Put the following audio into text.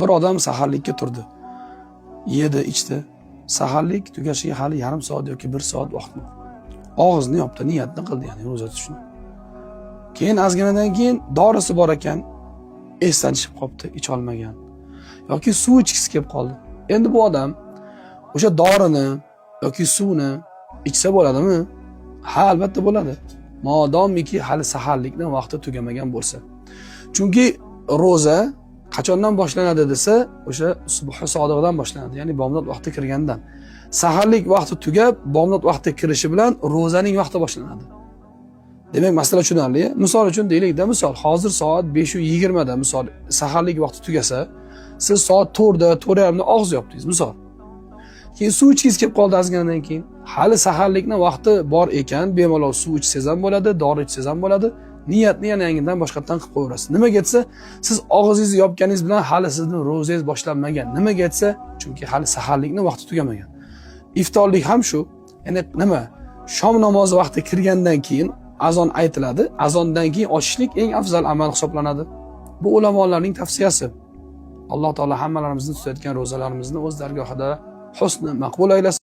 Bir odam saharlikka turdi. Yedi, ichdi. Saharlik tugashiga hali yarim soat yoki 1 soat vaqt bor. Og'izni yopdi, niyatni qildi, ya'ni ro'za tutishni. Keyin ozginadan keyin dorisi bor ekan, esdan chiqib qopti, icha olmagan. Yoki suv ichgisi kelib qoldi. Endi bu odam o'sha dorini yoki suvni ichsa bo'ladimi? Ha, albatta bo'ladi. Modomiki hali saharlikning vaqti tugamagan bo'lsa. Chunki ro'za qachondan boshlanadi desa, o'sha subhi sodiqdan boshlanadi, ya'ni bomdod vaqti kirgandan. Saharlik vaqti tugab, bomdod vaqti kirishi bilan ro'zaning vaqti boshlanadi. Demak, masala tushunarli. Misol uchun deylik-da, misol hozir soat 5:20 da misol saharlik vaqti tugasa, siz soat 4 da, 4:30 da og'iz yopdingiz, misol. Keyin suv ichgingiz kelib qoldi ozginadan keyin. Hali saharlikning vaqti bor ekan, bemalol suv ichsangiz ham bo'ladi, dori ichsangiz ham bo'ladi. Niyatni yana yangidan boshqatdan qilib qo'yaverasiz. Nimaga desa, siz og'zingizni yopganingiz bilan hali sizning ro'zangiz boshlanmagan. Nimaga desa, chunki hali saharlikning vaqti tugamagan. Iftorlik ham shu. Ya'ni nima? Shom namozi vaqti kirgandan keyin azon aytiladi. Azondan keyin ochishlik eng afzal amal hisoblanadi. Bu ulamolarning tavsiyasi. Alloh taolo hammalarimizni tutayotgan ro'zalarimizni o'z dargohida husni maqbul aylasin.